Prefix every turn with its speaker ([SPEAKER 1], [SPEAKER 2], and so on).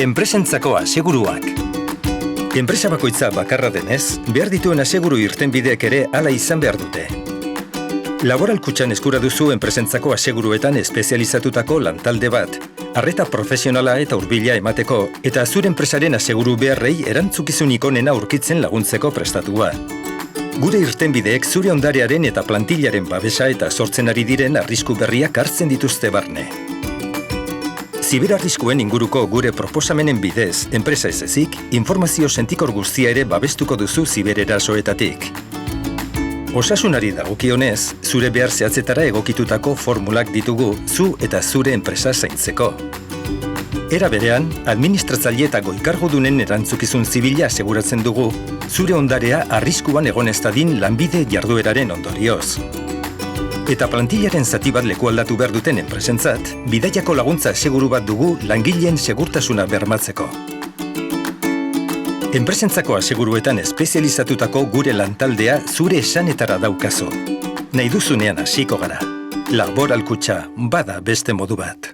[SPEAKER 1] Enpresentzako aseguruak. Enpresa bakoitza bakarra denez, behar dituen aseguru irtenbideek ere hala izan behar dute. Laboral Kutxan eskura duzu enpresentzako aseguruetan espezializatutako lantalde bat, arreta profesionala eta hurbila emateko, eta zure enpresaren aseguru beharrei erantzukizunik onena aurkitzen laguntzeko prestatua. Gure irtenbideek zure ondarearen eta plantillaren babesa eta sortzen ari diren arrisku berriak hartzen dituzte barne. Ziberarriskuen inguruko gure proposamenen bidez, enpresa ez ezik, informazio sentikor guztia ere babestuko duzu zibererasoetatik. Osasunari dagokionez, zure behar zehatzetara egokitutako formulak ditugu zu eta zure enpresa zaintzeko. Era berean, administratzaile eta goikargudunen erantzukizun zibila aseguratzen dugu, zure ondarea arriskuan egon ez dadin lanbide jardueraren ondorioz. Eta plantillaren zati bat leku aldatu behar duten enpresentzat, bidaiako laguntza seguru bat dugu langileen segurtasuna bermatzeko. Enpresentzako aseguruetan espezializatutako gure lantaldea zure esanetara daukazu. Nahi duzunean hasiko gara. Laboral Kutxa bada beste modu bat.